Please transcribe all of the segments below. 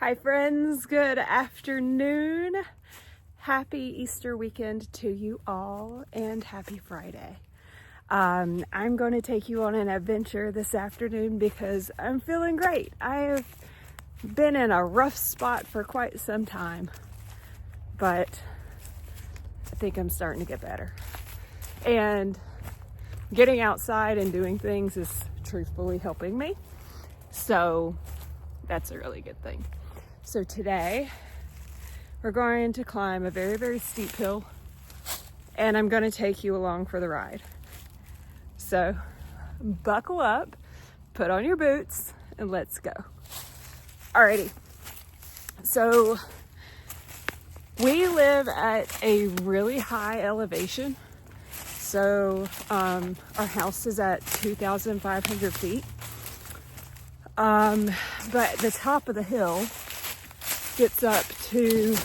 Hi friends, good afternoon. Happy Easter weekend to you all and happy Friday. I'm going to take you on an adventure this afternoon because I'm feeling great. I have been in a rough spot for quite some time, but I think I'm starting to get better. And getting outside and doing things is truthfully helping me. So that's a really good thing. So today we're going to climb a very, very steep hill, and I'm going to take you along for the ride. So buckle up, put on your boots, and let's go. Alrighty. So we live at a really high elevation. So our house is at 2,500 feet. But the top of the hill gets up to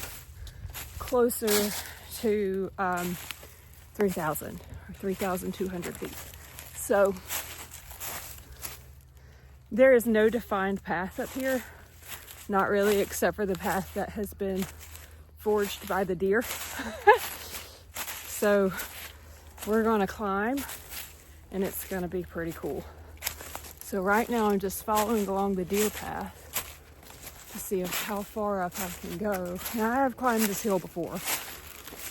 closer to 3,000 or 3,200 feet. So there is no defined path up here, not really, except for the path that has been forged by the deer. So we're gonna climb and it's gonna be pretty cool. So right now I'm just following along the deer path to see how far up I can go. Now I have climbed this hill before,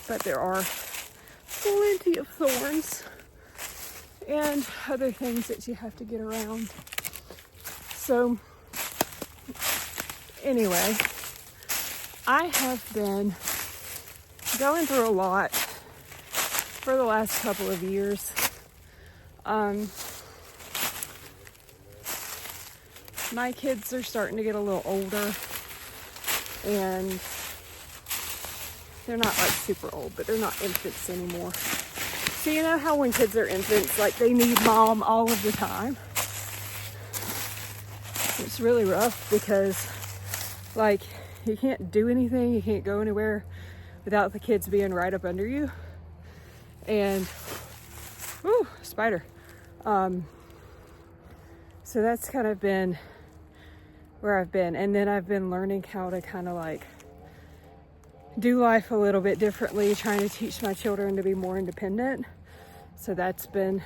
but there are plenty of thorns and other things that you have to get around. So anyway, I have been going through a lot for the last couple of years. My kids are starting to get a little older, and they're not like super old, but they're not infants anymore. So you know how when kids are infants, like they need mom all of the time? It's really rough because like you can't do anything, you can't go anywhere without the kids being right up under you. And, ooh, spider. So that's kind of been where I've been. And then I've been learning how to kind of like do life a little bit differently, trying to teach my children to be more independent. So that's been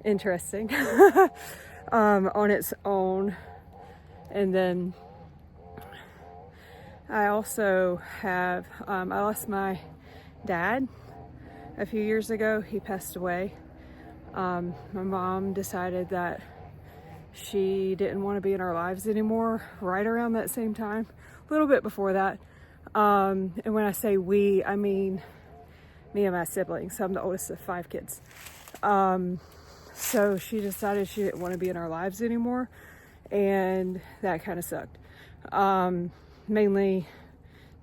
interesting on its own. And then I also have, I lost my dad a few years ago. He passed away. My mom decided that she didn't want to be in our lives anymore right around that same time, a little bit before that. And when I say we, I mean me and my siblings. I'm the oldest of 5 kids. So she decided she didn't want to be in our lives anymore, and that kind of sucked. Mainly,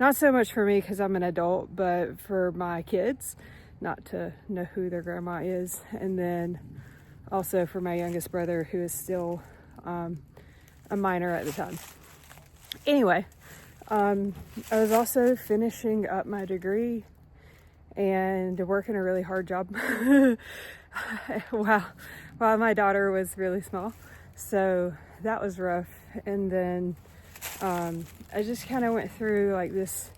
not so much for me because I'm an adult, but for my kids, not to know who their grandma is. And then also for my youngest brother, who is still a minor at the time. Anyway, I was also finishing up my degree and working a really hard job while my daughter was really small. So that was rough. And then I just kind of went through like this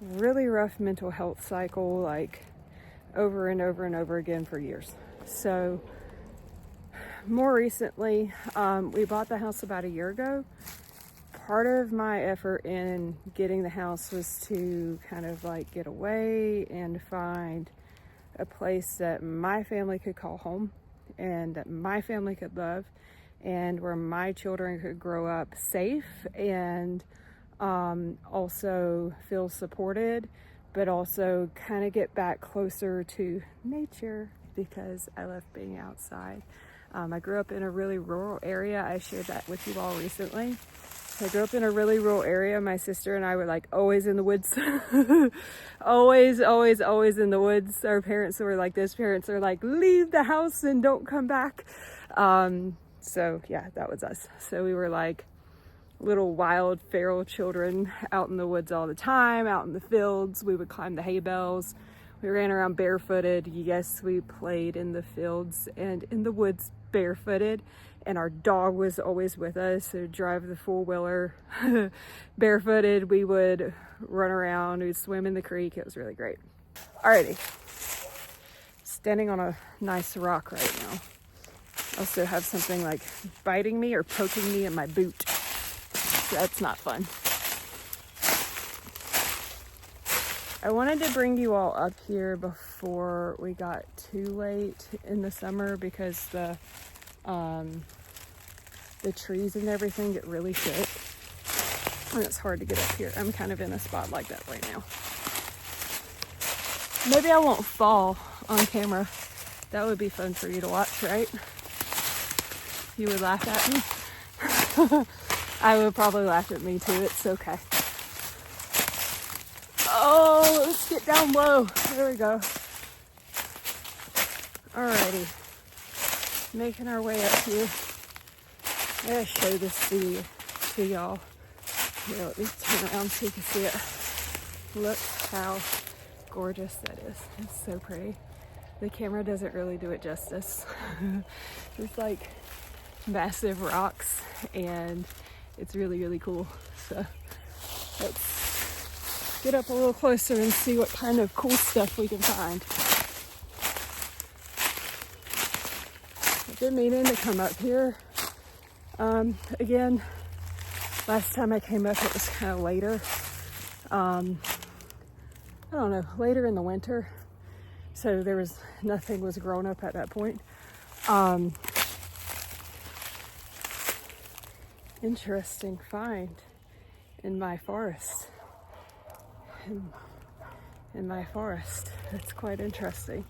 really rough mental health cycle, like over and over and over again for years. So more recently, we bought the house about a year ago. Part of my effort in getting the house was to kind of like get away and find a place that my family could call home and that my family could love, and where my children could grow up safe and also feel supported, but also kind of get back closer to nature because I love being outside. I grew up in a really rural area. I shared that with you all recently. I grew up in a really rural area. My sister and I were like always in the woods. always in the woods. Our parents were like this. Parents are like, leave the house and don't come back. So yeah, that was us. So we were like little wild feral children out in the woods all the time, out in the fields. We would climb the hay bales. We ran around barefooted. Yes, we played in the fields and in the woods barefooted. and our dog was always with us, so drive the four-wheeler barefooted. We would run around, we'd swim in the creek. It was really great. Alrighty, standing on a nice rock right now. Also have something like biting me or poking me in my boot. So that's not fun. I wanted to bring you all up here before we got too late in the summer because the trees and everything get really thick. And it's hard to get up here. I'm kind of in a spot like that right now. Maybe I won't fall on camera. That would be fun for you to watch, right? You would laugh at me. I would probably laugh at me too. It's okay. Oh, let's get down low. There we go. Alrighty. Making our way up here. I gotta show this to y'all. Here, let me turn around so you can see it. Look how gorgeous that is. It's so pretty. The camera doesn't really do it justice. It's like massive rocks and it's really, really cool. So let's get up a little closer and see what kind of cool stuff we can find. I've been meaning to come up here. Again, last time I came up it was kind of later. I don't know, later in the winter. So there was, nothing was grown up at that point. Interesting find in my forest. In my forest. It's quite interesting.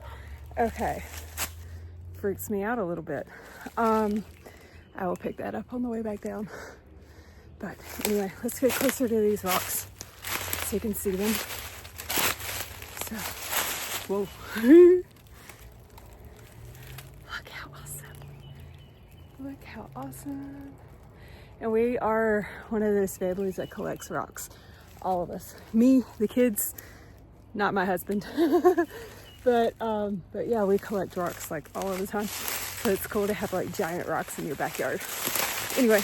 Okay. Freaks me out a little bit. I will pick that up on the way back down. But anyway, let's get closer to these rocks so you can see them. So, whoa. Look how awesome. Look how awesome. And we are one of those families that collects rocks. All of us. Me, the kids, not my husband. But yeah, we collect rocks like all of the time. So it's cool to have like giant rocks in your backyard. Anyway,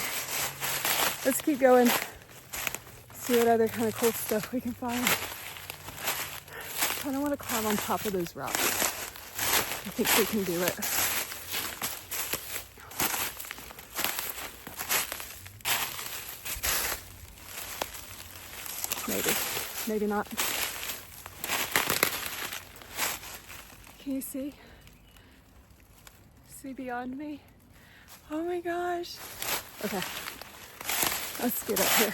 let's keep going. See what other kind of cool stuff we can find. I kind of want to climb on top of those rocks. I think we can do it. Maybe not. Can you see? See beyond me? Oh my gosh. Okay, let's get up here.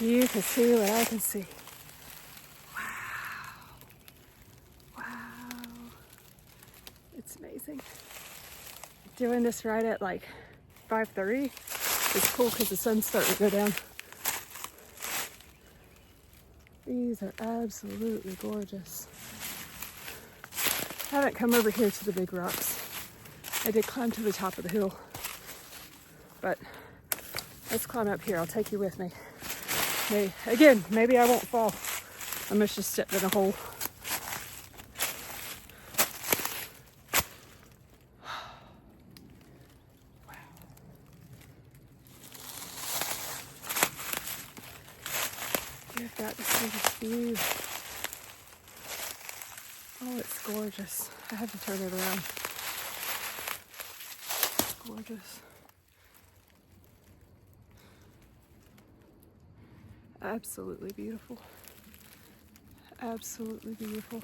You can see what I can see. Wow. It's amazing. Doing this right at like 5:30. It's cool because the sun's starting to go down. These are absolutely gorgeous. I haven't come over here to the big rocks. I did climb to the top of the hill. But let's climb up here. I'll take you with me. Maybe I won't fall. I must just step in a hole. You've got to see this view. Oh, it's gorgeous. I have to turn it around. It's gorgeous. Absolutely beautiful. Absolutely beautiful.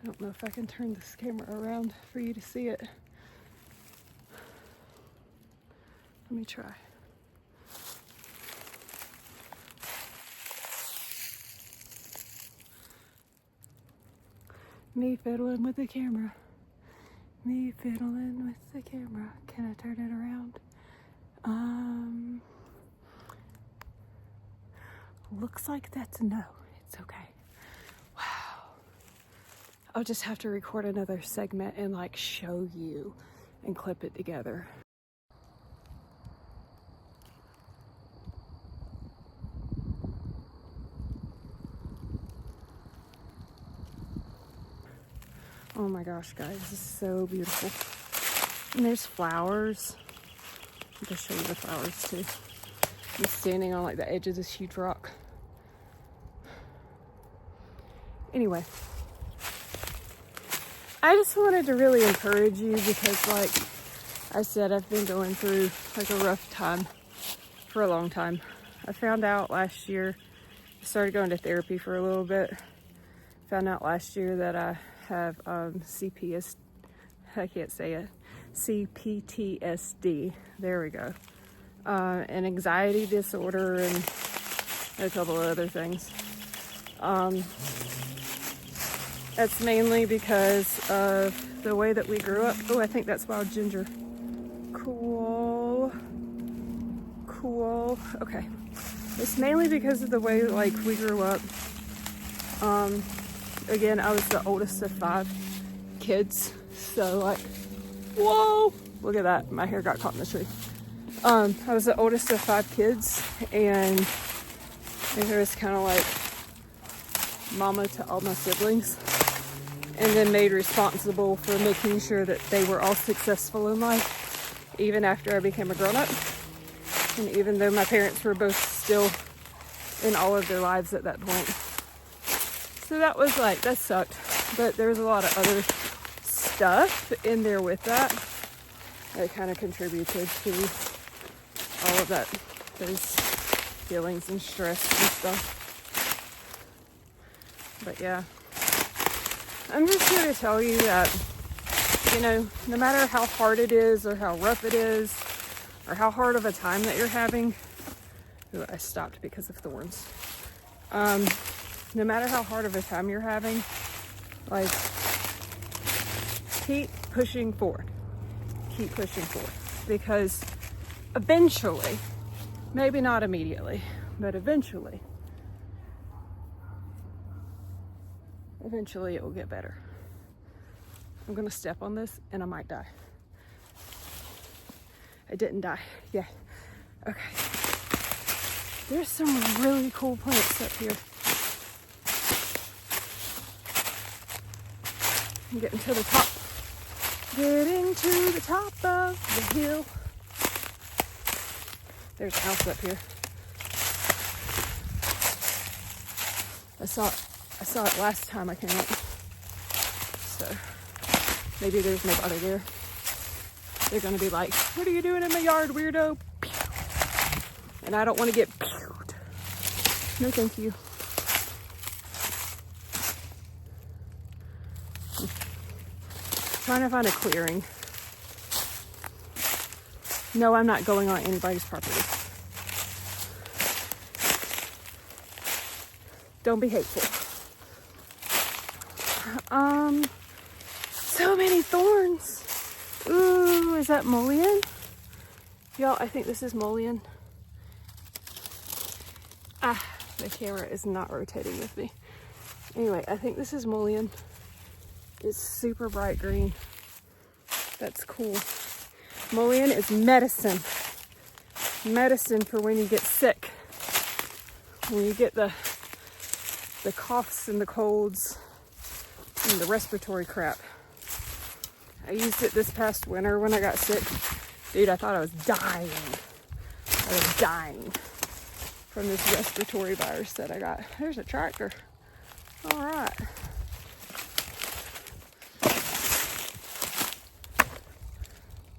I don't know if I can turn this camera around for you to see it. Let me try. Me fiddling with the camera. Me fiddling with the camera. Can I turn it around? Looks like that's a no. It's okay. Wow. I'll just have to record another segment and like show you and clip it together. Oh my gosh, guys, this is so beautiful. And there's flowers. I'll just show you the flowers too. I'm standing on like the edge of this huge rock. Anyway, I just wanted to really encourage you because, like I said, I've been going through like a rough time for a long time. I found out last year, I started going to therapy for a little bit. Found out last year that I have CPTSD. There we go. An anxiety disorder and a couple of other things. That's mainly because of the way that we grew up. Oh, I think that's wild ginger. Cool. Okay. It's mainly because of the way like we grew up. Again, I was the oldest of 5 kids. So like, whoa, look at that. My hair got caught in the tree. I was the oldest of 5 kids, and it was kind of like mama to all my siblings, and then made responsible for making sure that they were all successful in life, even after I became a grown-up. And even though my parents were both still in all of their lives at that point. So that was like, that sucked. But there was a lot of other stuff in there with that kind of contributed to all of that, those feelings and stress and stuff. But yeah, I'm just here to tell you that, you know, no matter how hard it is or how rough it is or how hard of a time that you're having, ooh, I stopped because of thorns. No matter how hard of a time you're having, like, keep pushing forward. Keep pushing forward, because eventually, maybe not immediately, but eventually it will get better. I'm gonna step on this and I might die. I didn't die. Yeah. Okay. There's some really cool plants up here. I'm getting to the top. Getting to the top of the hill. There's a house up here. I saw it last time I came up. So maybe there's nobody there. They're gonna be like, "What are you doing in my yard, weirdo?" And I don't want to get pewed. No, thank you. Trying to find a clearing. No, I'm not going on anybody's property. Don't be hateful. So many thorns. Ooh, is that mullein? Y'all, I think this is mullein. The camera is not rotating with me. Anyway, I think this is mullein. It's super bright green. That's cool. Mullein is medicine. Medicine for when you get sick. When you get the coughs and the colds and the respiratory crap. I used it this past winter when I got sick. Dude, I thought I was dying. I was dying from this respiratory virus that I got. There's a tractor. All right.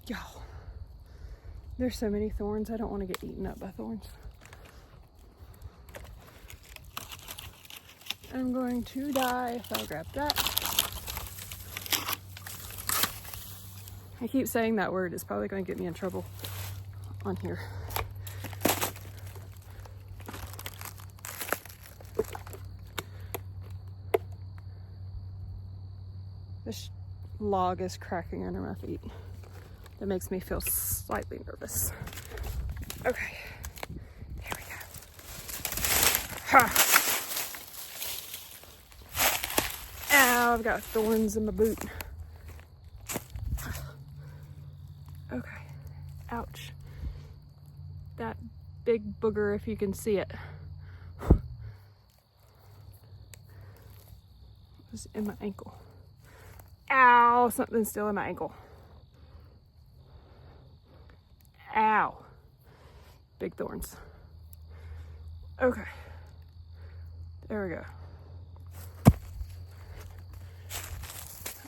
Y'all, there's so many thorns. I don't want to get eaten up by thorns. I'm going to die if I grab that. I keep saying that word. It's probably going to get me in trouble on here. This log is cracking under my feet. That makes me feel slightly nervous. Okay, there we go. Ha! Ow, I've got thorns in my boot. Okay, ouch. That big booger, if you can see it, was in my ankle. Ow, something's still in my ankle. Ow. Big thorns. Okay. There we go.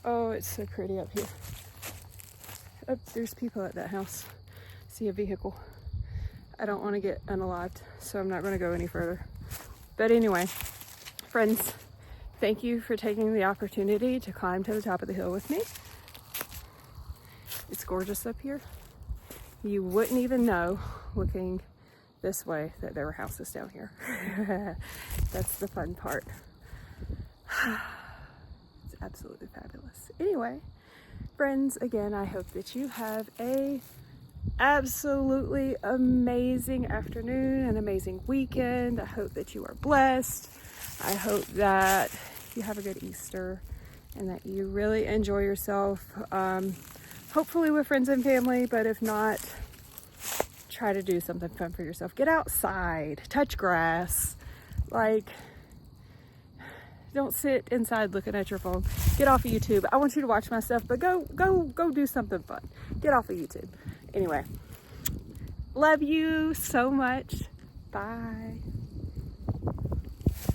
Oh, it's so pretty up here. Oh, there's people at that house. See a vehicle. I don't want to get unalived, so I'm not going to go any further. But anyway, friends, thank you for taking the opportunity to climb to the top of the hill with me. It's gorgeous up here. You wouldn't even know looking this way that there were houses down here. That's the fun part. It's absolutely fabulous. Anyway, friends, again, I hope that you have a absolutely amazing afternoon, an amazing weekend. I hope that you are blessed. I hope that you have a good Easter and that you really enjoy yourself. Hopefully with friends and family, but if not, try to do something fun for yourself. Get outside, touch grass. Like, don't sit inside looking at your phone. Get off of YouTube. I want you to watch my stuff, but go do something fun. Get off of YouTube. Anyway, love you so much. Bye.